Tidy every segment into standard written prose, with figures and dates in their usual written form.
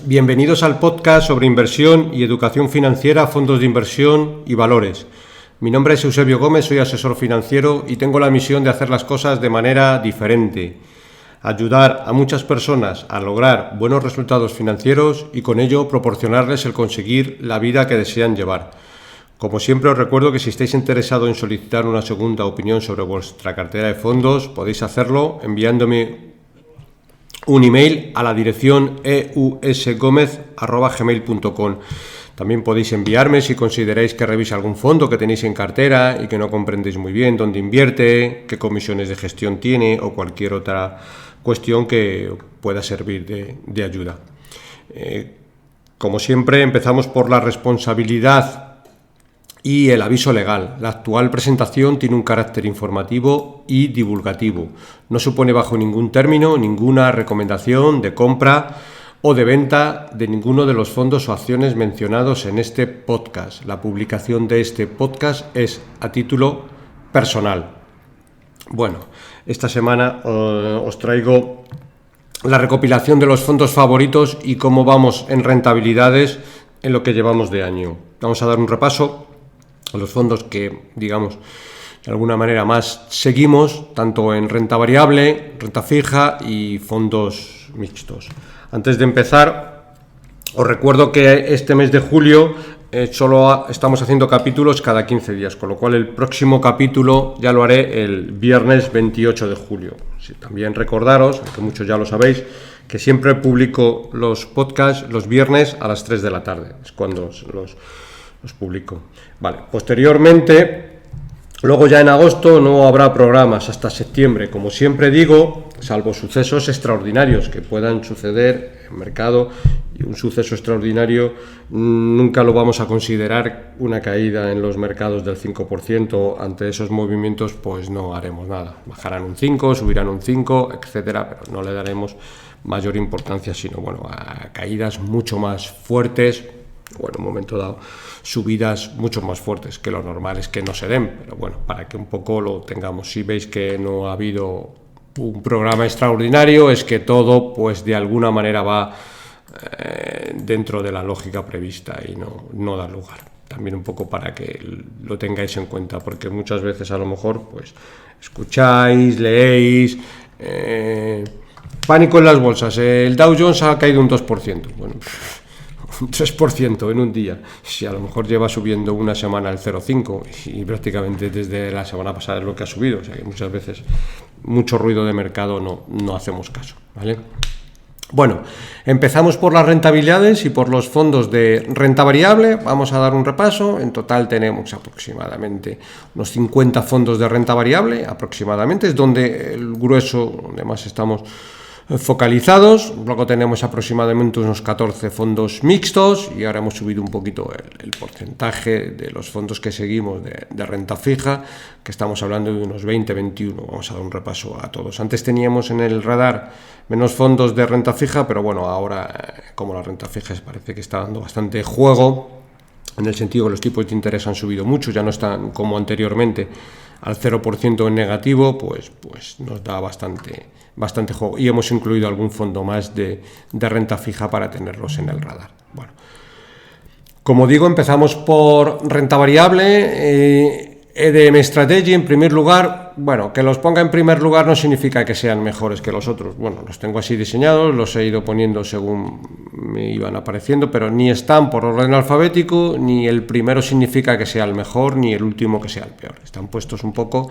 Bienvenidos al podcast sobre inversión y educación financiera, fondos de inversión y valores. Mi nombre es Eusebio Gómez, soy asesor financiero y tengo la misión de hacer las cosas de manera diferente, ayudar a muchas personas a lograr buenos resultados financieros y con ello proporcionarles el conseguir la vida que desean llevar. Como siempre os recuerdo que si estáis interesados en solicitar una segunda opinión sobre vuestra cartera de fondos, podéis hacerlo enviándome un email a la dirección eusgomez@gmail.com. También podéis enviarme si consideráis que revise algún fondo que tenéis en cartera y que no comprendéis muy bien dónde invierte, qué comisiones de gestión tiene o cualquier otra cuestión que pueda servir de ayuda. Como siempre, empezamos por la responsabilidad y el aviso legal. La actual presentación tiene un carácter informativo y divulgativo. No supone bajo ningún término ninguna recomendación de compra o de venta de ninguno de los fondos o acciones mencionados en este podcast. La publicación de este podcast es a título personal. Bueno, esta semana os traigo la recopilación de los fondos favoritos y cómo vamos en rentabilidades en lo que llevamos de año. Vamos a dar un repaso a los fondos que, digamos, de alguna manera más seguimos, tanto en renta variable, renta fija y fondos mixtos. Antes de empezar, os recuerdo que este mes de julio solo estamos haciendo capítulos cada 15 días, con lo cual el próximo capítulo ya lo haré el viernes 28 de julio. Sí, también recordaros, aunque muchos ya lo sabéis, que siempre publico los podcasts los viernes a las 3 de la tarde, es cuando los publico. Vale, posteriormente, luego ya en agosto no habrá programas hasta septiembre, como siempre digo, salvo sucesos extraordinarios que puedan suceder en el mercado, y un suceso extraordinario nunca lo vamos a considerar una caída en los mercados del 5%. Ante esos movimientos pues no haremos nada, bajarán un 5, subirán un 5, etcétera, pero no le daremos mayor importancia, sino bueno, a caídas mucho más fuertes, o en un momento dado subidas mucho más fuertes, que lo normal es que no se den, pero bueno, para que un poco lo tengamos. Si veis que no ha habido un programa extraordinario, es que todo pues de alguna manera va dentro de la lógica prevista y no da lugar. También un poco para que lo tengáis en cuenta, porque muchas veces a lo mejor pues escucháis, leéis pánico en las bolsas, el Dow Jones ha caído un 2%, bueno, un 3% en un día. Si a lo mejor lleva subiendo una semana el 0,5 y prácticamente desde la semana pasada es lo que ha subido, o sea que muchas veces mucho ruido de mercado no hacemos caso, ¿vale? Bueno, empezamos por las rentabilidades y por los fondos de renta variable. Vamos a dar un repaso. En total tenemos aproximadamente unos 50 fondos de renta variable, aproximadamente, es donde el grueso, donde más estamos focalizados. Luego tenemos aproximadamente unos 14 fondos mixtos y ahora hemos subido un poquito el porcentaje de los fondos que seguimos de renta fija, que estamos hablando de unos 20-21. Vamos a dar un repaso a todos. Antes teníamos en el radar menos fondos de renta fija, pero bueno, ahora como la renta fija parece que está dando bastante juego, en el sentido que los tipos de interés han subido mucho, ya no están como anteriormente al 0% en negativo, pues nos da bastante juego. Y hemos incluido algún fondo más de renta fija para tenerlos en el radar. Bueno, como digo, empezamos por renta variable. EDM Strategy en primer lugar. Bueno, que los ponga en primer lugar no significa que sean mejores que los otros. Bueno, los tengo así diseñados, los he ido poniendo según me iban apareciendo, pero ni están por orden alfabético, ni el primero significa que sea el mejor, ni el último que sea el peor. Están puestos un poco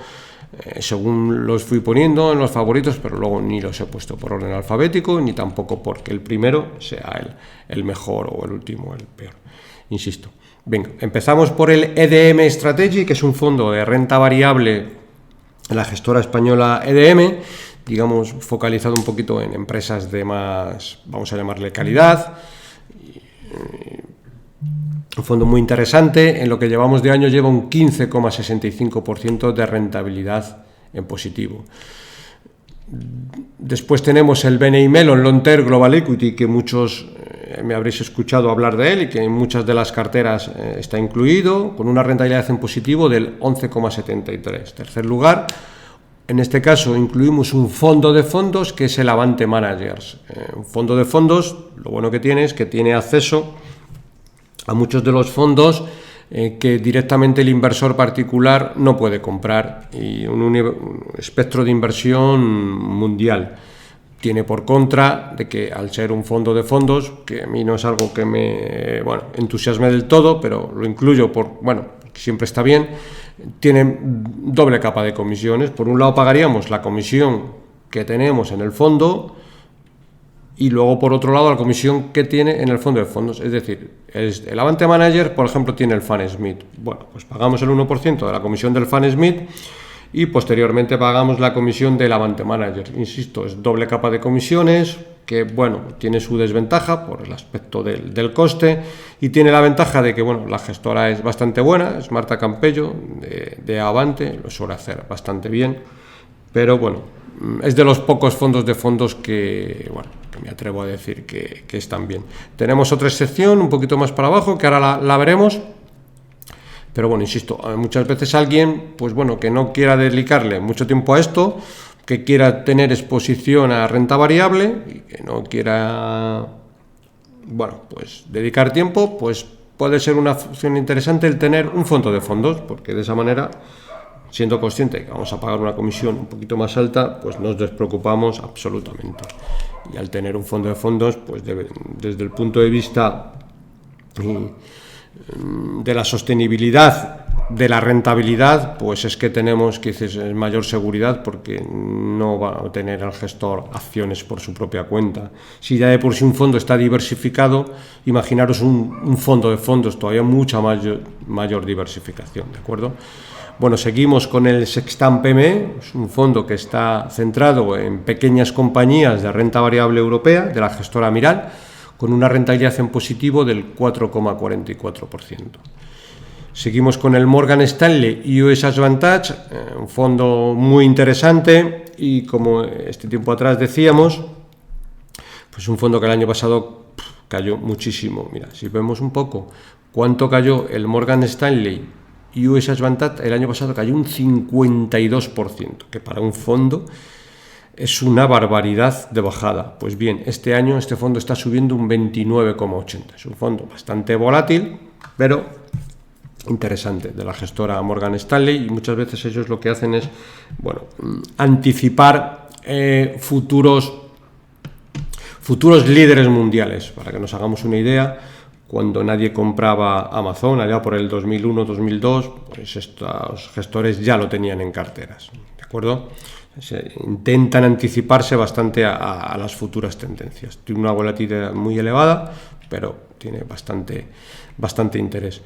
según los fui poniendo en los favoritos, pero luego ni los he puesto por orden alfabético, ni tampoco porque el primero sea el mejor o el último el peor. Insisto. Venga, empezamos por el EDM Strategy, que es un fondo de renta variable en la gestora española EDM, digamos, focalizado un poquito en empresas de más, vamos a llamarle calidad. Un fondo muy interesante. En lo que llevamos de año lleva un 15,65% de rentabilidad en positivo. Después tenemos el BNI Mellon Long Term Global Equity, que muchos me habréis escuchado hablar de él y que en muchas de las carteras está incluido, con una rentabilidad en positivo del 11,73. Tercer lugar, En este caso incluimos un fondo de fondos que es el Avante Managers. Un fondo de fondos, lo bueno que tiene es que tiene acceso a muchos de los fondos que directamente el inversor particular no puede comprar, y un espectro de inversión mundial. Tiene por contra de que al ser un fondo de fondos, que a mí no es algo que me entusiasme del todo, pero lo incluyo porque siempre está bien, tiene doble capa de comisiones. Por un lado pagaríamos la comisión que tenemos en el fondo y luego por otro lado la comisión que tiene en el fondo de fondos. Es decir, el Avante Manager, por ejemplo, tiene el Fan Smith. Bueno, pues pagamos el 1% de la comisión del Fan Smith y posteriormente pagamos la comisión del Avante Manager. Insisto, es doble capa de comisiones que, tiene su desventaja por el aspecto del coste, y tiene la ventaja de que, la gestora es bastante buena, es Marta Campello de Avante, lo suele hacer bastante bien, pero es de los pocos fondos de fondos que me atrevo a decir que están bien. Tenemos otra excepción un poquito más para abajo, que ahora la veremos. Pero insisto, muchas veces alguien, que no quiera dedicarle mucho tiempo a esto, que quiera tener exposición a renta variable y que no quiera, dedicar tiempo, puede ser una opción interesante el tener un fondo de fondos, porque de esa manera, siendo consciente que vamos a pagar una comisión un poquito más alta, nos despreocupamos absolutamente. Y al tener un fondo de fondos, desde el punto de vista de la sostenibilidad, de la rentabilidad, es que tenemos mayor seguridad, porque no va a tener el gestor acciones por su propia cuenta. Si ya de por sí un fondo está diversificado, imaginaros un fondo de fondos, todavía mucha mayor diversificación, ¿de acuerdo? Seguimos con el Sextant PME, es un fondo que está centrado en pequeñas compañías de renta variable europea, de la gestora Amiral, con una rentabilidad en positivo del 4,44%. Seguimos con el Morgan Stanley US Advantage, un fondo muy interesante, y como este tiempo atrás decíamos, un fondo que el año pasado cayó muchísimo. Mira, si vemos un poco cuánto cayó el Morgan Stanley US Advantage, el año pasado cayó un 52%, que para un fondo es una barbaridad de bajada. Pues bien, este año este fondo está subiendo un 29,80. Es un fondo bastante volátil, pero interesante, de la gestora Morgan Stanley, y muchas veces ellos lo que hacen es anticipar futuros líderes mundiales. Para que nos hagamos una idea, cuando nadie compraba Amazon, allá por el 2001-2002, estos gestores ya lo tenían en carteras, ¿de acuerdo? Intentan anticiparse bastante a las futuras tendencias. Tiene una volatilidad muy elevada, pero tiene bastante interés.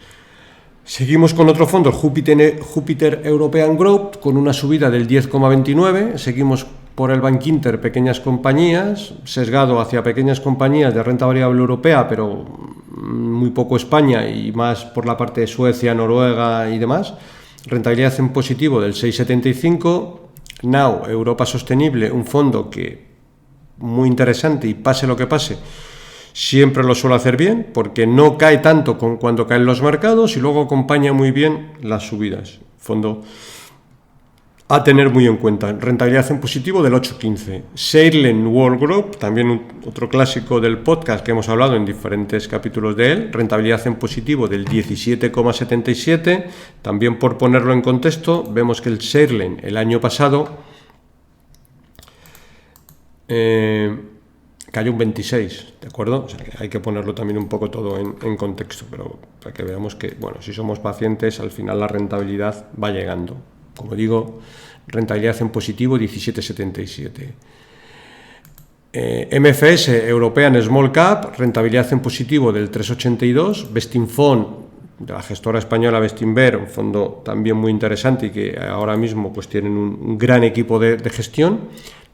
Seguimos con otro fondo, Jupiter European Growth, con una subida del 10,29. Seguimos por el Bankinter Pequeñas Compañías, sesgado hacia pequeñas compañías de renta variable europea, pero muy poco España y más por la parte de Suecia, Noruega y demás. Rentabilidad en positivo del 6,75. Now Europa Sostenible, un fondo que muy interesante, y pase lo que pase, siempre lo suele hacer bien, porque no cae tanto con cuando caen los mercados y luego acompaña muy bien las subidas. Fondo a tener muy en cuenta. Rentabilidad en positivo del 8,15. Seilen World Group, también otro clásico del podcast que hemos hablado en diferentes capítulos de él. Rentabilidad en positivo del 17,77. También, por ponerlo en contexto, vemos que el Seilen el año pasado cayó un 26, ¿de acuerdo? O sea, que hay que ponerlo también un poco todo en contexto, pero para que veamos que, si somos pacientes, al final la rentabilidad va llegando. Como digo, rentabilidad en positivo 17,77. MFS European Small Cap, rentabilidad en positivo del 3,82. Bestinfond, de la gestora española Bestinver, un fondo también muy interesante y que ahora mismo tienen un gran equipo de gestión,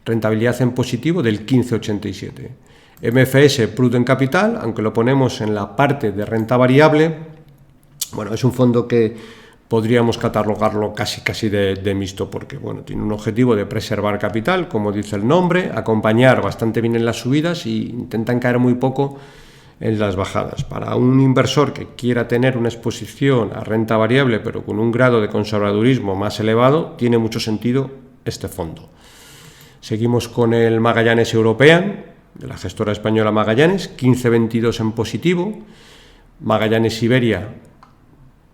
rentabilidad en positivo del 15,87. MFS Prudent Capital, aunque lo ponemos en la parte de renta variable, es un fondo que podríamos catalogarlo casi de mixto, porque tiene un objetivo de preservar capital, como dice el nombre, acompañar bastante bien en las subidas y intentan caer muy poco en las bajadas. Para un inversor que quiera tener una exposición a renta variable, pero con un grado de conservadurismo más elevado, tiene mucho sentido este fondo. Seguimos con el Magallanes European, de la gestora española Magallanes, 15,22 en positivo. Magallanes Iberia,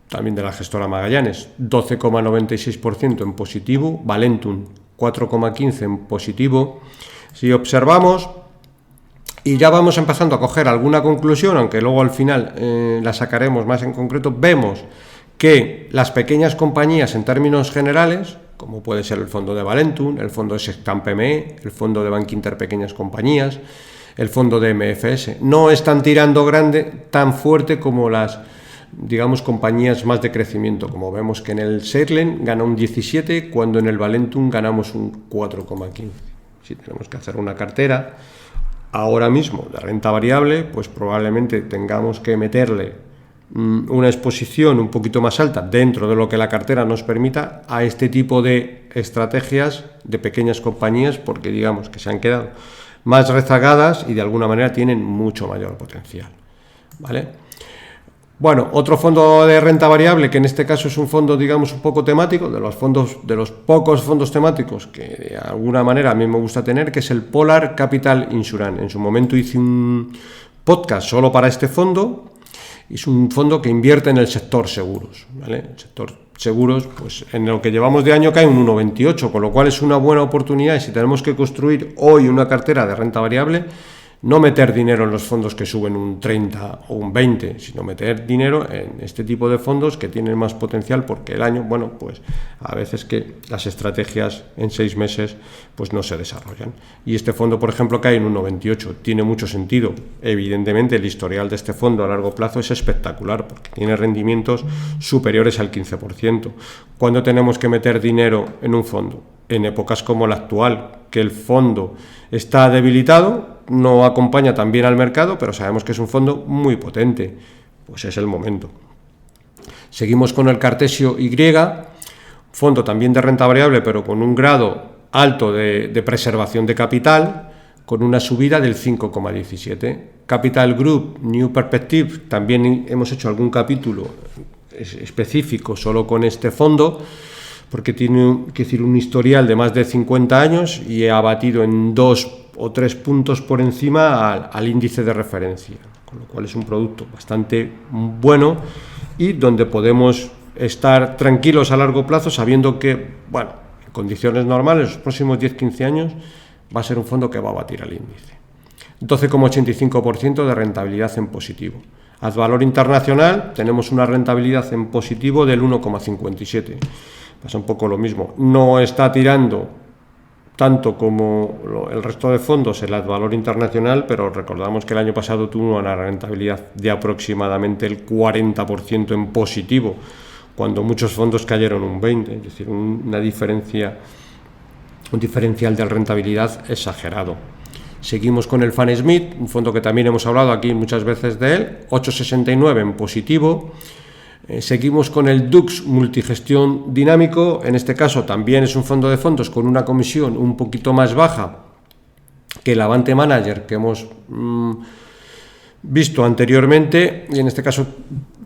también de la gestora Magallanes, 12,96% en positivo. Valentum, 4,15 en positivo. Si observamos, y ya vamos empezando a coger alguna conclusión, aunque luego al final la sacaremos más en concreto, vemos que las pequeñas compañías en términos generales, como puede ser el fondo de Valentum, el fondo de Sexcamp PME, el fondo de Bank Inter Pequeñas Compañías, el fondo de MFS, no están tirando tan fuerte como las, digamos, compañías más de crecimiento, como vemos que en el Sherlen gana un 17, cuando en el Valentum ganamos un 4,15. Si tenemos que hacer una cartera ahora mismo de renta variable, pues probablemente tengamos que meterle una exposición un poquito más alta dentro de lo que la cartera nos permita a este tipo de estrategias de pequeñas compañías, porque digamos que se han quedado más rezagadas y de alguna manera tienen mucho mayor potencial, ¿vale? Bueno, otro fondo de renta variable, que en este caso es un fondo, digamos, un poco temático, de los pocos fondos temáticos que de alguna manera a mí me gusta tener, que es el Polar Capital Insurance. En su momento hice un podcast solo para este fondo. Es un fondo que invierte en el sector seguros, ¿vale? El sector seguros, pues en lo que llevamos de año cae un 1,28, con lo cual es una buena oportunidad. Y si tenemos que construir hoy una cartera de renta variable, no meter dinero en los fondos que suben un 30 o un 20, sino meter dinero en este tipo de fondos que tienen más potencial, porque el año, bueno, pues a veces que las estrategias en 6 meses pues no se desarrollan. Y este fondo, por ejemplo, cae en un 98, tiene mucho sentido. Evidentemente el historial de este fondo a largo plazo es espectacular, porque tiene rendimientos superiores al 15%. ¿Cuándo tenemos que meter dinero en un fondo? En épocas como la actual, que el fondo está debilitado, no acompaña tan bien al mercado, pero sabemos que es un fondo muy potente, pues es el momento. Seguimos con el Cartesio Y, fondo también de renta variable, pero con un grado alto de preservación de capital, con una subida del 5,17. Capital Group New Perspective, también hemos hecho algún capítulo específico solo con este fondo, porque tiene un historial de más de 50 años y ha batido en 2 o 3 puntos por encima al índice de referencia, con lo cual es un producto bastante bueno y donde podemos estar tranquilos a largo plazo sabiendo que, bueno, en condiciones normales, los próximos 10-15 años va a ser un fondo que va a batir al índice. 12,85% de rentabilidad en positivo. Ad valor internacional tenemos una rentabilidad en positivo del 1,57%. Pasa un poco lo mismo. No está tirando tanto como el resto de fondos el ad valor internacional, pero recordamos que el año pasado tuvo una rentabilidad de aproximadamente el 40% en positivo, cuando muchos fondos cayeron un 20%, es decir, un diferencial de rentabilidad exagerado. Seguimos con el Fan Smith, un fondo que también hemos hablado aquí muchas veces de él, 8,69 en positivo. Seguimos con el Dux Multigestión Dinámico, en este caso también es un fondo de fondos con una comisión un poquito más baja que el Avante Manager que hemos visto anteriormente, y en este caso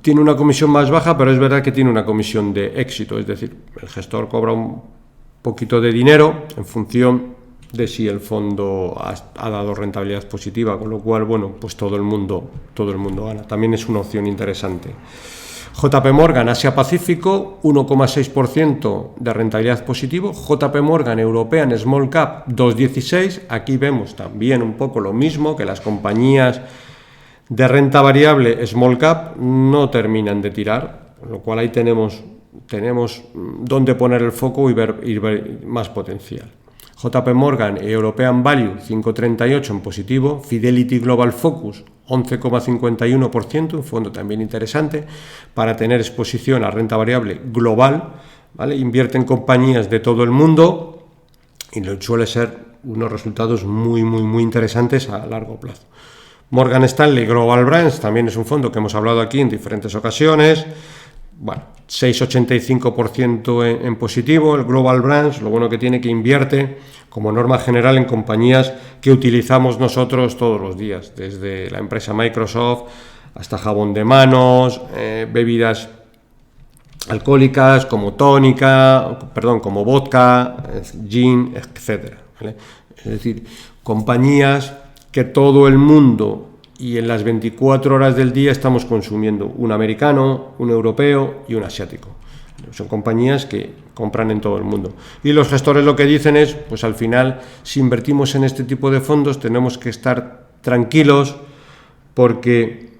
tiene una comisión más baja, pero es verdad que tiene una comisión de éxito, es decir, el gestor cobra un poquito de dinero en función de si el fondo ha dado rentabilidad positiva, con lo cual, bueno, pues todo el mundo gana. También es una opción interesante. JP Morgan Asia Pacífico, 1,6% de rentabilidad positivo. JP Morgan European Small Cap, 2,16%. Aquí vemos también un poco lo mismo, que las compañías de renta variable Small Cap no terminan de tirar, con lo cual ahí tenemos dónde poner el foco y ver más potencial. JP Morgan European Value, 5,38% en positivo. Fidelity Global Focus, 11,51%, un fondo también interesante para tener exposición a renta variable global, ¿vale? Invierte en compañías de todo el mundo y suele ser unos resultados muy interesantes a largo plazo. Morgan Stanley Global Brands también es un fondo que hemos hablado aquí en diferentes ocasiones. Bueno, 6,85% en positivo. El Global Brands, lo bueno que tiene, que invierte como norma general en compañías que utilizamos nosotros todos los días, desde la empresa Microsoft hasta jabón de manos, bebidas alcohólicas, como como vodka, gin, etcétera, ¿vale? Es decir, compañías que todo el mundo y en las 24 horas del día estamos consumiendo, un americano, un europeo y un asiático. Son compañías que compran en todo el mundo. Y los gestores lo que dicen es, pues al final, si invertimos en este tipo de fondos, tenemos que estar tranquilos porque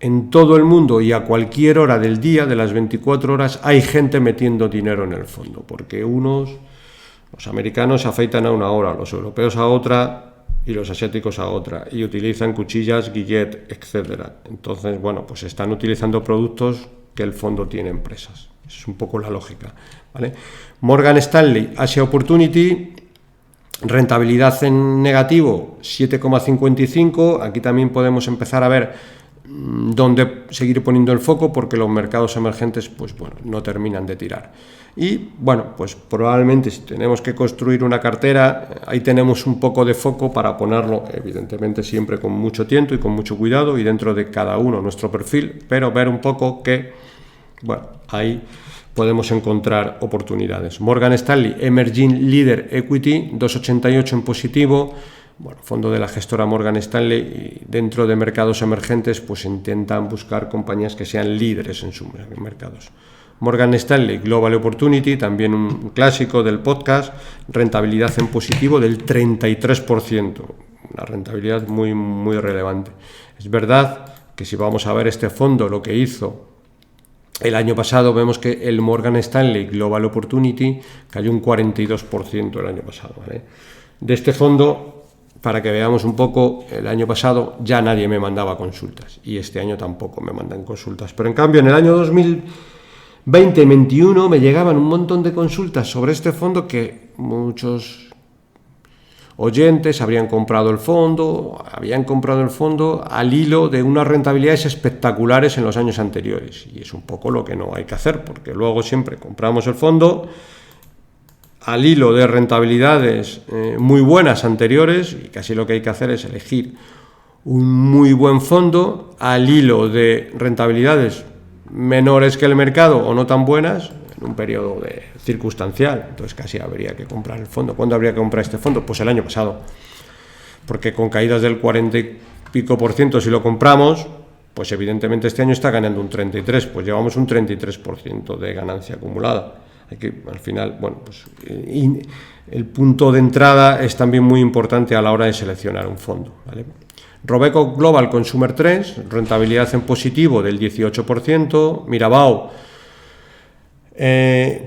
en todo el mundo y a cualquier hora del día, de las 24 horas, hay gente metiendo dinero en el fondo, porque los americanos se afeitan a una hora, los europeos a otra y los asiáticos a otra, y utilizan cuchillas, guillet, etcétera. Entonces, bueno, pues están utilizando productos que el fondo tiene empresas. Esa es un poco la lógica, ¿vale? Morgan Stanley, Asia Opportunity, rentabilidad en negativo, 7,55. Aquí también podemos empezar a ver dónde seguir poniendo el foco, porque los mercados emergentes, pues bueno, no terminan de tirar. Y bueno, pues probablemente si tenemos que construir una cartera, ahí tenemos un poco de foco para ponerlo, evidentemente siempre con mucho tiento y con mucho cuidado y dentro de cada uno nuestro perfil, pero ver un poco que, bueno, ahí podemos encontrar oportunidades. Morgan Stanley Emerging Leader Equity, 2,88 en positivo. Bueno, fondo de la gestora Morgan Stanley, y dentro de mercados emergentes pues intentan buscar compañías que sean líderes en sus mercados. Morgan Stanley Global Opportunity, también un clásico del podcast, rentabilidad en positivo del 33%, una rentabilidad muy, muy relevante. Es verdad que si vamos a ver este fondo, lo que hizo el año pasado, vemos que el Morgan Stanley Global Opportunity cayó un 42% el año pasado, ¿vale? De este fondo, para que veamos un poco, el año pasado ya nadie me mandaba consultas y este año tampoco me mandan consultas. Pero en cambio en el año 2020-21 me llegaban un montón de consultas sobre este fondo que muchos oyentes habían comprado el fondo al hilo de unas rentabilidades espectaculares en los años anteriores. Y es un poco lo que no hay que hacer, porque luego siempre compramos el fondo al hilo de rentabilidades muy buenas anteriores, y casi lo que hay que hacer es elegir un muy buen fondo al hilo de rentabilidades menores que el mercado o no tan buenas en un periodo circunstancial. Entonces casi habría que comprar el fondo. ¿Cuándo habría que comprar este fondo? Pues el año pasado, porque con caídas del 40 y pico % si lo compramos, pues evidentemente este año está ganando un 33%, pues llevamos un 33% de ganancia acumulada. Hay que, al final, bueno, pues el punto de entrada es también muy importante a la hora de seleccionar un fondo, ¿vale? Robeco Global Consumer 3, rentabilidad en positivo del 18%. Mirabaud,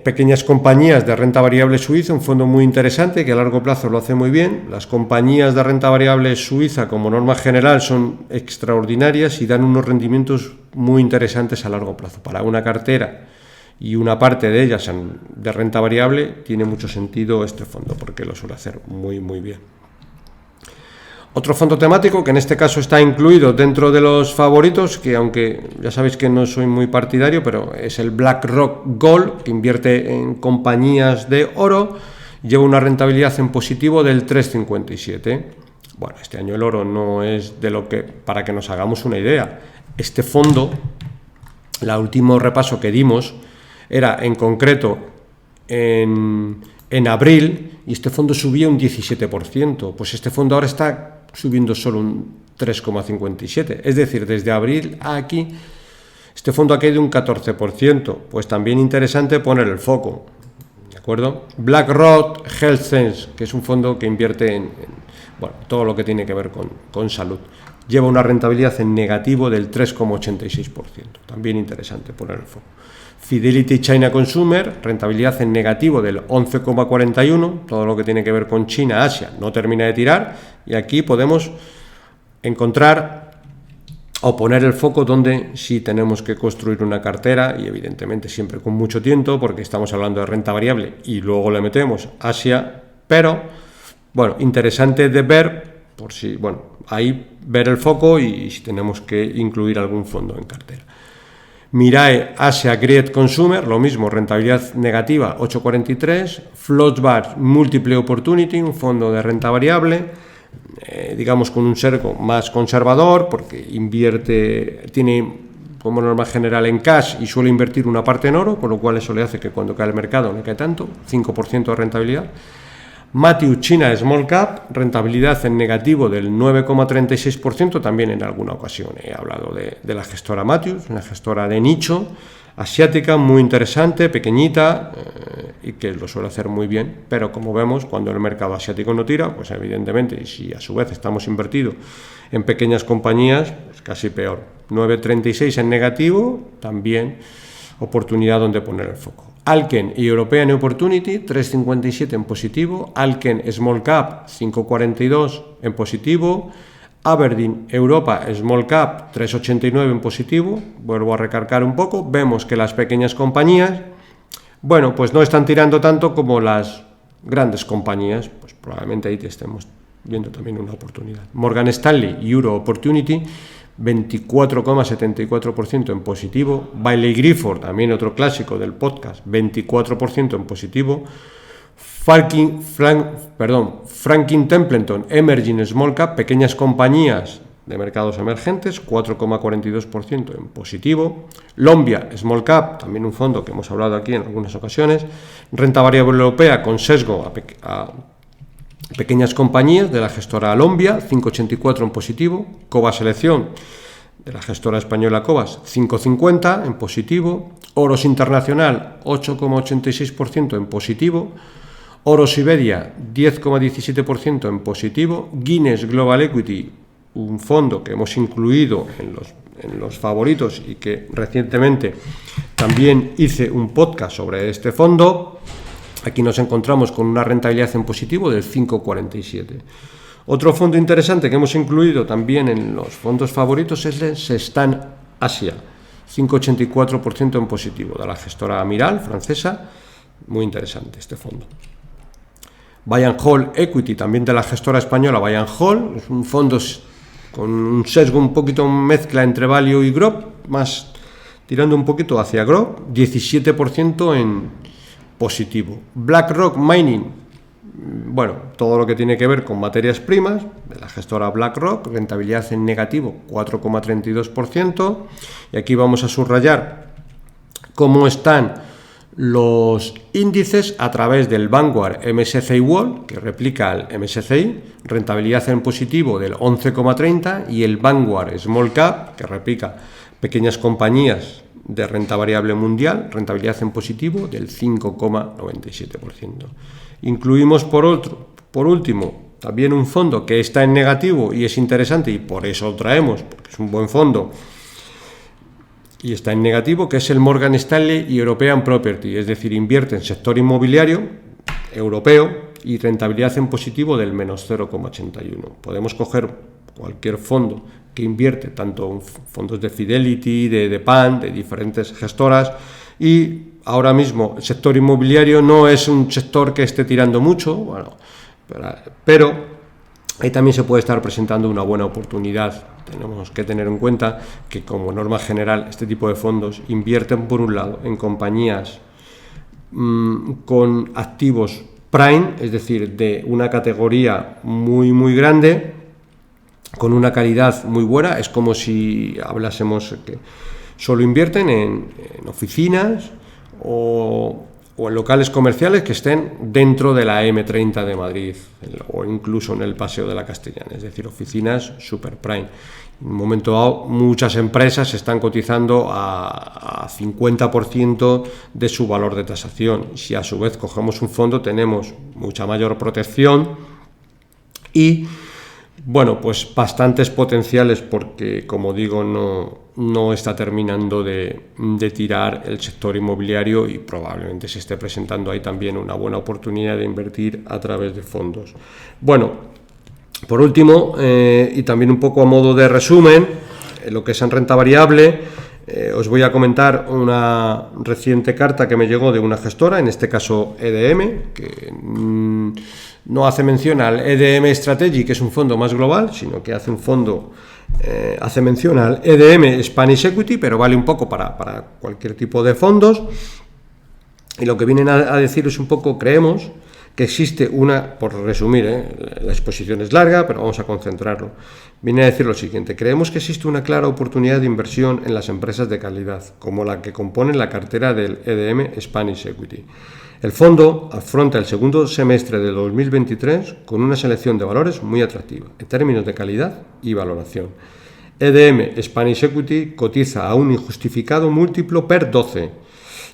pequeñas compañías de renta variable suiza, un fondo muy interesante que a largo plazo lo hace muy bien. Las compañías de renta variable suiza, como norma general, son extraordinarias y dan unos rendimientos muy interesantes a largo plazo. Para una cartera y una parte de ellas de renta variable, tiene mucho sentido este fondo porque lo suele hacer muy, muy bien. Otro fondo temático que en este caso está incluido dentro de los favoritos, que aunque ya sabéis que no soy muy partidario, pero es el BlackRock Gold, que invierte en compañías de oro, lleva una rentabilidad en positivo del 3,57. Bueno, este año el oro no es de lo que, para que nos hagamos una idea. Este fondo, el último repaso que dimos, era en concreto en abril, y este fondo subía un 17%. Pues este fondo ahora está subiendo solo un 3,57%. Es decir, desde abril a aquí, este fondo ha caído un 14%. Pues también interesante poner el foco, ¿de acuerdo? BlackRock HealthSense, que es un fondo que invierte en todo lo que tiene que ver con salud. Lleva una rentabilidad en negativo del 3,86%. También interesante poner el foco. Fidelity China Consumer, rentabilidad en negativo del 11,41%, todo lo que tiene que ver con China, Asia, no termina de tirar, y aquí podemos encontrar o poner el foco donde sí tenemos que construir una cartera, y evidentemente siempre con mucho tiento, porque estamos hablando de renta variable y luego le metemos Asia, pero bueno, interesante de ver, por si, bueno, ahí ver el foco y si tenemos que incluir algún fondo en cartera. Mirae Asia Great Consumer, lo mismo, rentabilidad negativa 8,43. Flossbach Multiple Opportunity, un fondo de renta variable, digamos con un cerco más conservador, porque tiene como norma general en cash y suele invertir una parte en oro, con lo cual eso le hace que cuando cae el mercado no cae tanto, 5% de rentabilidad. Matthews China Small Cap, rentabilidad en negativo del 9,36%, también en alguna ocasión he hablado de la gestora Matthews, una gestora de nicho, asiática, muy interesante, pequeñita y que lo suele hacer muy bien, pero como vemos, cuando el mercado asiático no tira, pues evidentemente, y si a su vez estamos invertidos en pequeñas compañías, pues casi peor. 9,36 en negativo, también oportunidad donde poner el foco. Alken y European Opportunity, 3,57 en positivo. Alken Small Cap, 5,42 en positivo. Aberdeen Europa Small Cap, 3,89 en positivo. Vuelvo a recargar un poco. Vemos que las pequeñas compañías, bueno, pues no están tirando tanto como las grandes compañías. Pues probablemente ahí estemos viendo también una oportunidad. Morgan Stanley Euro Opportunity, 24,74% en positivo. Bailey Gifford, también otro clásico del podcast, 24% en positivo. Franklin Templeton Emerging Small Cap, pequeñas compañías de mercados emergentes, 4,42% en positivo. Lombia Small Cap, también un fondo que hemos hablado aquí en algunas ocasiones. Renta variable europea con sesgo a pequeñas compañías de la gestora Lombia, 5,84 en positivo. Cobas Selección de la gestora española Cobas, 5,50 en positivo. Oros Internacional, 8,86% en positivo. Oros Iberia, 10,17% en positivo. Guinness Global Equity, un fondo que hemos incluido en los favoritos y que recientemente también hice un podcast sobre este fondo. Aquí nos encontramos con una rentabilidad en positivo del 5,47. Otro fondo interesante que hemos incluido también en los fondos favoritos es el Sestan Asia, 5,84% en positivo, de la gestora Amiral, francesa. Muy interesante este fondo. Buy and Hold Equity, también de la gestora española Buy and Hold, es un fondo con un sesgo un poquito mezcla entre Value y Growth, más tirando un poquito hacia Growth, 17% en positivo. BlackRock Mining, bueno, todo lo que tiene que ver con materias primas, de la gestora BlackRock, rentabilidad en negativo, 4,32%, y aquí vamos a subrayar cómo están los índices a través del Vanguard MSCI World, que replica el MSCI, rentabilidad en positivo del 11,30%, y el Vanguard Small Cap, que replica pequeñas compañías de renta variable mundial, rentabilidad en positivo del 5,97%. Incluimos por último también un fondo que está en negativo y es interesante, y por eso lo traemos, porque es un buen fondo y está en negativo, que es el Morgan Stanley European Property, es decir, invierte en sector inmobiliario europeo y rentabilidad en positivo del menos 0,81. Podemos coger cualquier fondo que invierte, tanto fondos de Fidelity, de PAN, de diferentes gestoras, y ahora mismo el sector inmobiliario no es un sector que esté tirando mucho, bueno, pero ahí también se puede estar presentando una buena oportunidad. Tenemos que tener en cuenta que, como norma general, este tipo de fondos invierten, por un lado, en compañías con activos prime, es decir, de una categoría muy, muy grande, con una calidad muy buena. Es como si hablásemos que solo invierten en oficinas o en locales comerciales que estén dentro de la M30 de Madrid o incluso en el Paseo de la Castellana, es decir, oficinas super prime. En un momento dado, muchas empresas están cotizando a 50% de su valor de tasación. Si a su vez cogemos un fondo, tenemos mucha mayor protección y, bueno, pues bastantes potenciales, porque, como digo, no está terminando de tirar el sector inmobiliario y probablemente se esté presentando ahí también una buena oportunidad de invertir a través de fondos. Bueno, por último, y también un poco a modo de resumen, lo que es en renta variable, os voy a comentar una reciente carta que me llegó de una gestora, en este caso EDM, que no hace mención al EDM Strategy, que es un fondo más global, sino que hace mención al EDM Spanish Equity, pero vale un poco para cualquier tipo de fondos. Y lo que vienen a decir es un poco, creemos que existe por resumir, la exposición es larga, pero vamos a concentrarlo. Viene a decir lo siguiente: creemos que existe una clara oportunidad de inversión en las empresas de calidad, como la que componen la cartera del EDM Spanish Equity. El fondo afronta el segundo semestre de 2023 con una selección de valores muy atractiva, en términos de calidad y valoración. EDM Spanish Equity cotiza a un injustificado múltiplo PER 12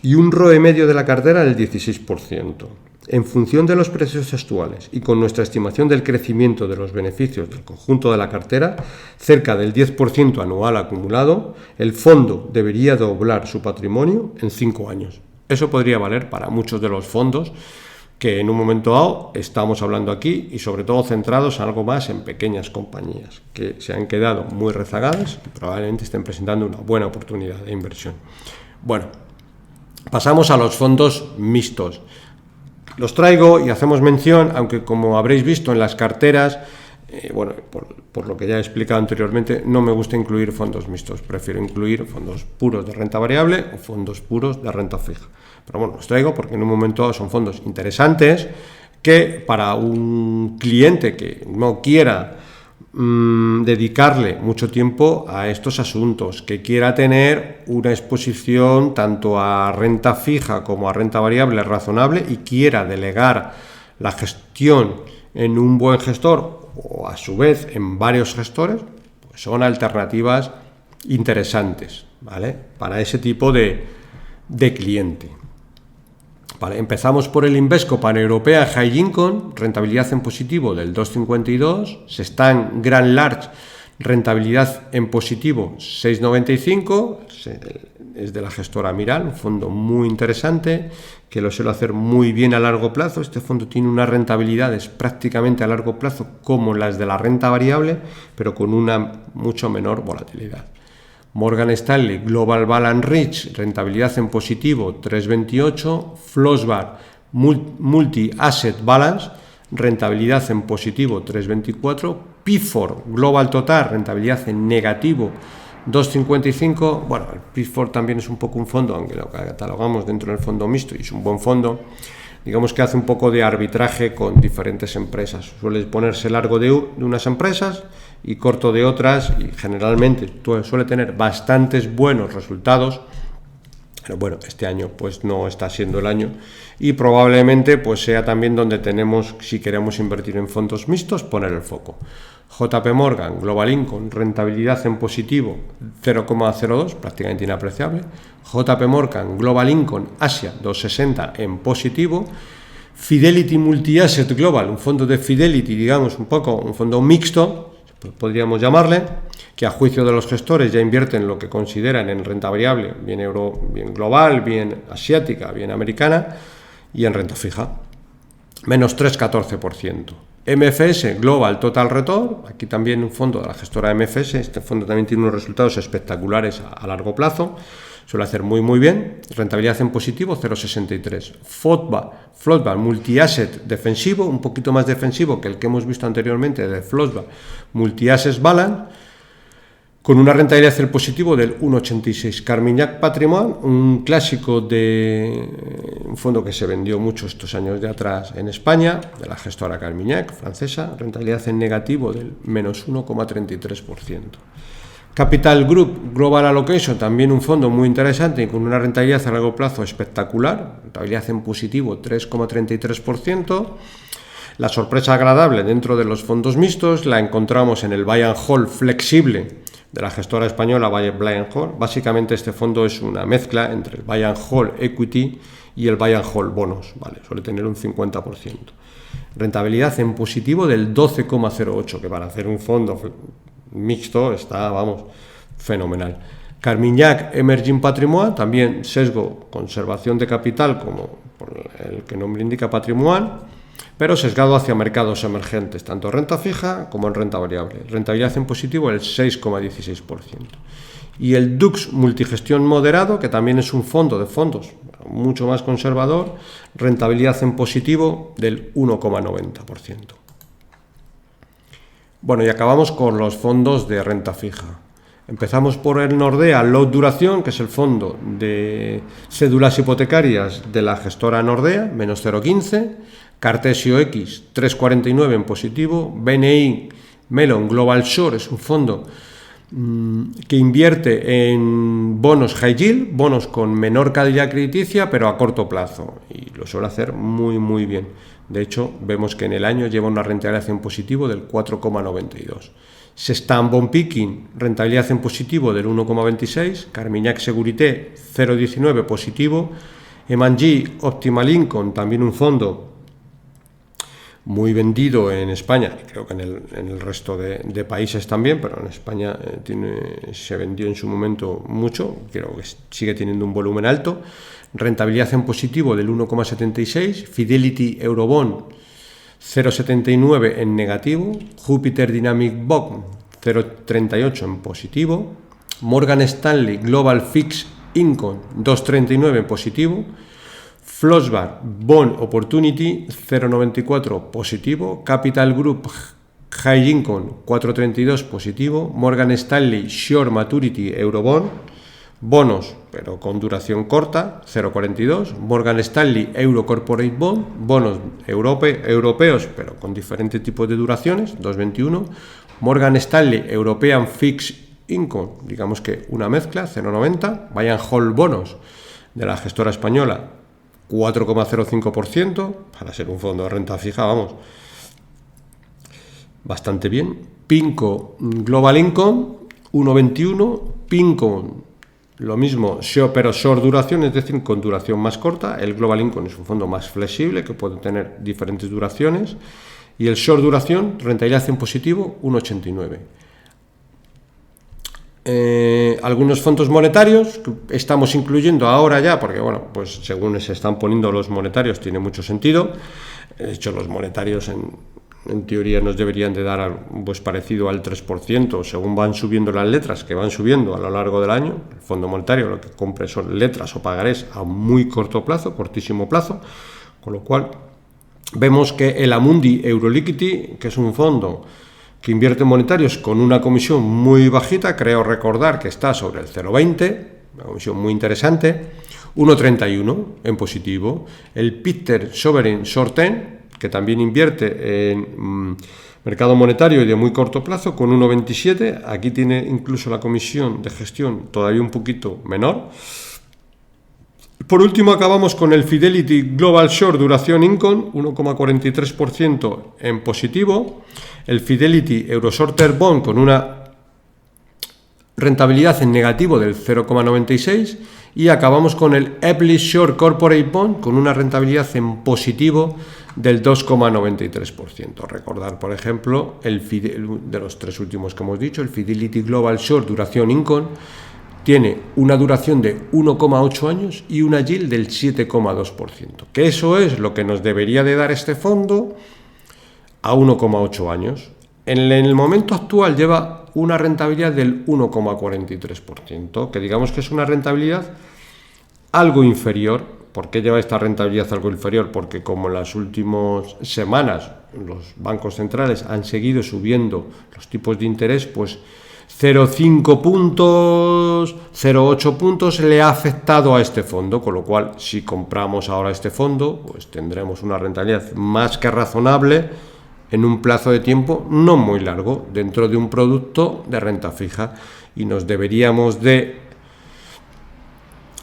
y un ROE medio de la cartera del 16%. En función de los precios actuales y con nuestra estimación del crecimiento de los beneficios del conjunto de la cartera, cerca del 10% anual acumulado, el fondo debería doblar su patrimonio en 5 años. Eso podría valer para muchos de los fondos que en un momento dado estamos hablando aquí, y sobre todo centrados en algo más en pequeñas compañías que se han quedado muy rezagadas y probablemente estén presentando una buena oportunidad de inversión. Bueno, pasamos a los fondos mixtos. Los traigo y hacemos mención, aunque como habréis visto en las carteras, por lo que ya he explicado anteriormente, no me gusta incluir fondos mixtos. Prefiero incluir fondos puros de renta variable o fondos puros de renta fija. Pero bueno, los traigo porque en un momento dado son fondos interesantes que para un cliente que no quiera dedicarle mucho tiempo a estos asuntos, que quiera tener una exposición tanto a renta fija como a renta variable razonable y quiera delegar la gestión en un buen gestor o a su vez en varios gestores, pues son alternativas interesantes, ¿vale?, para ese tipo de cliente. Vale, empezamos por el Invesco Paneuropea High Income, rentabilidad en positivo del 2,52, Sestan Grand Large, rentabilidad en positivo 6,95, es de la gestora Miral, un fondo muy interesante que lo suele hacer muy bien a largo plazo. Este fondo tiene unas rentabilidades prácticamente a largo plazo como las de la renta variable, pero con una mucho menor volatilidad. Morgan Stanley Global Balance Rich, rentabilidad en positivo 3,28, Flossbar Multi Asset Balance, rentabilidad en positivo 3,24, P4 Global Total, rentabilidad en negativo 2,55. Bueno, el P4 también es un poco un fondo, aunque lo catalogamos dentro del fondo mixto y es un buen fondo. Digamos que hace un poco de arbitraje con diferentes empresas. Suele ponerse largo de unas empresas y corto de otras, y generalmente suele tener bastantes buenos resultados, pero bueno, este año pues no está siendo el año, y probablemente pues sea también donde tenemos, si queremos invertir en fondos mixtos, poner el foco. JP Morgan Global Income, rentabilidad en positivo 0,02, prácticamente inapreciable. JP Morgan Global Income Asia 2,60 en positivo. Fidelity Multi-Asset Global, un fondo de Fidelity, digamos un poco un fondo mixto, podríamos llamarle, que a juicio de los gestores ya invierten lo que consideran en renta variable, bien bien global, bien asiática, bien americana, y en renta fija, menos 3,14%. MFS Global Total Return, aquí también un fondo de la gestora MFS, este fondo también tiene unos resultados espectaculares a largo plazo, suele hacer muy bien, rentabilidad en positivo 0,63. Flossbar Multi-Asset defensivo, un poquito más defensivo que el que hemos visto anteriormente de Flossbar Multi-Asset Balance, con una rentabilidad en positivo del 1,86. Carmignac Patrimoine, un clásico de un fondo que se vendió mucho estos años de atrás en España, de la gestora Carmignac, francesa, rentabilidad en negativo del menos 1,33%. Capital Group Global Allocation, también un fondo muy interesante y con una rentabilidad a largo plazo espectacular, rentabilidad en positivo 3,33%. La sorpresa agradable dentro de los fondos mixtos la encontramos en el Buy and Hold flexible de la gestora española Buy and Hold. Básicamente este fondo es una mezcla entre el Buy and Hold Equity y el Buy and Hold Bonos, ¿vale? Suele tener un 50%. Rentabilidad en positivo del 12,08, que para hacer un fondo mixto está, vamos, fenomenal. Carmignac Emerging Patrimoine, también sesgo conservación de capital, como por el que nombre indica Patrimoine, pero sesgado hacia mercados emergentes, tanto en renta fija como en renta variable. Rentabilidad en positivo el 6,16%. Y el Dux Multigestión Moderado, que también es un fondo de fondos mucho más conservador, rentabilidad en positivo del 1,90%. Bueno, y acabamos con los fondos de renta fija. Empezamos por el Nordea Low Duración, que es el fondo de cédulas hipotecarias de la gestora Nordea, menos 0,15. Cartesio X 3,49 en positivo. BNI Mellon Global Short es un fondo que invierte en bonos high yield, bonos con menor calidad crediticia, pero a corto plazo, y lo suele hacer muy muy bien. De hecho, vemos que en el año lleva una rentabilidad en positivo del 4,92. Sestam Bond Picking, rentabilidad en positivo del 1,26. Carmignac Securité 0,19 positivo. M&G Optimal Income, también un fondo muy vendido en España, creo que en el resto de países también, pero en España se vendió en su momento mucho, creo que sigue teniendo un volumen alto. Rentabilidad en positivo del 1,76. Fidelity Eurobond 0,79 en negativo. Jupiter Dynamic Bond 0,38 en positivo. Morgan Stanley Global Fixed Income 2,39 en positivo. Flossbach Bond Opportunity 0,94 positivo. Capital Group High Income 4,32 positivo. Morgan Stanley Short Maturity Eurobond, bonos pero con duración corta, 0,42. Morgan Stanley Euro Corporate Bond, bonos europeos pero con diferentes tipos de duraciones, 2,21. Morgan Stanley European Fixed Income, digamos que una mezcla, 0,90. Buy and Hold bonos de la gestora española, 4,05%, para ser un fondo de renta fija, vamos, bastante bien. PIMCO Global Income 1,21. PIMCO lo mismo, pero short duración, es decir, con duración más corta. El Global Income es un fondo más flexible que puede tener diferentes duraciones. Y el short duración, rentabilidad en positivo, 1,89. Algunos fondos monetarios que estamos incluyendo ahora ya, porque bueno, pues según se están poniendo los monetarios tiene mucho sentido. De hecho, los monetarios en teoría nos deberían de dar pues parecido al 3%, según van subiendo las letras, que van subiendo a lo largo del año. El Fondo Monetario lo que compre son letras o pagarés a muy corto plazo, cortísimo plazo, con lo cual vemos que el Amundi Euroliquidity, que es un fondo que invierte en monetarios con una comisión muy bajita, creo recordar que está sobre el 0,20, una comisión muy interesante, 1,31 en positivo. El Pictet Sovereign Short Term, que también invierte en mercado monetario y de muy corto plazo, con 1,27, aquí tiene incluso la comisión de gestión todavía un poquito menor. Por último, acabamos con el Fidelity Global Short Duración Income, 1,43% en positivo. El Fidelity Euro Shorter Bond con una rentabilidad en negativo del 0,96. Y acabamos con el Epley Short Corporate Bond con una rentabilidad en positivo del 2,93%. Recordar, por ejemplo, de los tres últimos que hemos dicho, el Fidelity Global Short Duración Income tiene una duración de 1,8 años y una yield del 7,2%, que eso es lo que nos debería de dar este fondo a 1,8 años. En el momento actual lleva una rentabilidad del 1,43%, que digamos que es una rentabilidad algo inferior. ¿Por qué lleva esta rentabilidad algo inferior? Porque como en las últimas semanas los bancos centrales han seguido subiendo los tipos de interés, pues 0,5 puntos, 0,8 puntos le ha afectado a este fondo, con lo cual si compramos ahora este fondo, pues tendremos una rentabilidad más que razonable en un plazo de tiempo no muy largo, dentro de un producto de renta fija, y nos deberíamos de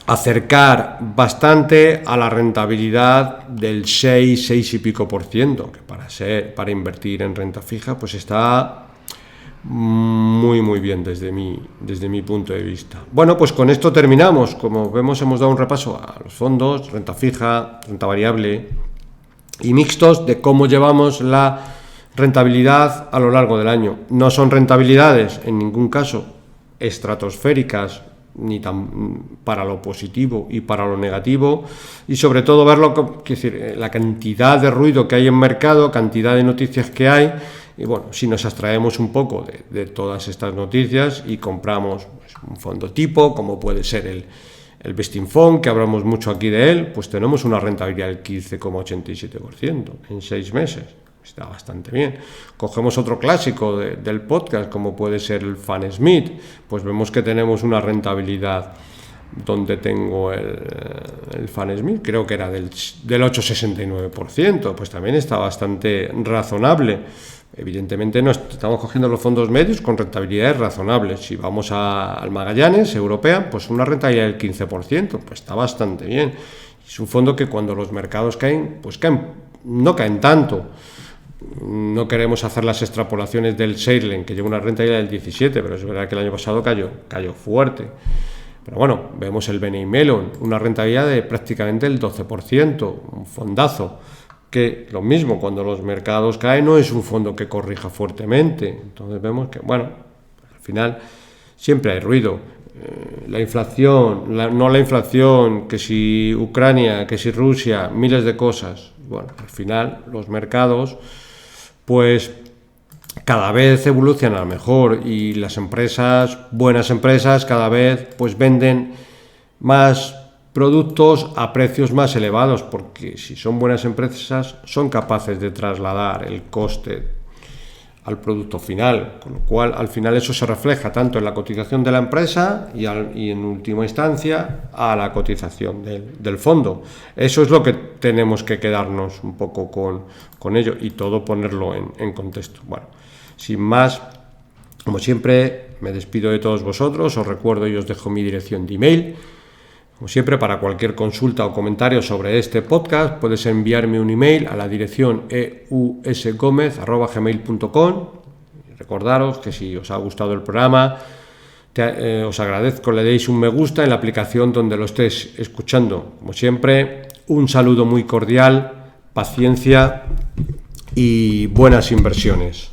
acercar bastante a la rentabilidad del 6 y pico por ciento, que para invertir en renta fija pues está muy bien desde mi punto de vista. Bueno, pues con esto terminamos. Como vemos, hemos dado un repaso a los fondos, renta fija, renta variable y mixtos, de cómo llevamos la rentabilidad a lo largo del año. No son rentabilidades en ningún caso estratosféricas, ni tan para lo positivo y para lo negativo, y sobre todo verlo, es decir, la cantidad de ruido que hay en mercado, cantidad de noticias que hay. Y bueno, si nos abstraemos un poco de todas estas noticias y compramos pues, un fondo tipo, como puede ser el Bestinfond, que hablamos mucho aquí de él, pues tenemos una rentabilidad del 15,87% en 6 meses. Está bastante bien. Cogemos otro clásico del podcast, como puede ser el Fan Smith, pues vemos que tenemos una rentabilidad donde tengo el Fanesmith, creo que era del 8,69%, pues también está bastante razonable. Evidentemente no estamos cogiendo los fondos medios con rentabilidades razonables. Si vamos al Magallanes Europea, pues una rentabilidad del 15%, pues está bastante bien. Es un fondo que cuando los mercados caen, pues no caen tanto. No queremos hacer las extrapolaciones del Seilen, que lleva una rentabilidad del 17%, pero es verdad que el año pasado cayó fuerte. Pero bueno, vemos el BNI Mellon, una rentabilidad de prácticamente el 12%, un fondazo, que lo mismo, cuando los mercados caen, no es un fondo que corrija fuertemente. Entonces vemos que, bueno, al final siempre hay ruido. La inflación, no la inflación, que si Ucrania, que si Rusia, miles de cosas. Bueno, al final los mercados, pues cada vez evolucionan mejor y las empresas, buenas empresas, cada vez pues venden más productos a precios más elevados, porque si son buenas empresas son capaces de trasladar el coste al producto final, con lo cual al final eso se refleja tanto en la cotización de la empresa y en última instancia a la cotización del fondo. Eso es lo que tenemos que quedarnos un poco con ello y todo ponerlo en contexto. Bueno, sin más, como siempre, me despido de todos vosotros, os recuerdo y os dejo mi dirección de email. Como siempre, para cualquier consulta o comentario sobre este podcast, puedes enviarme un email a la dirección eusgomez@gmail.com. Recordaros que si os ha gustado el programa, os agradezco le deis un me gusta en la aplicación donde lo estéis escuchando. Como siempre, un saludo muy cordial, paciencia y buenas inversiones.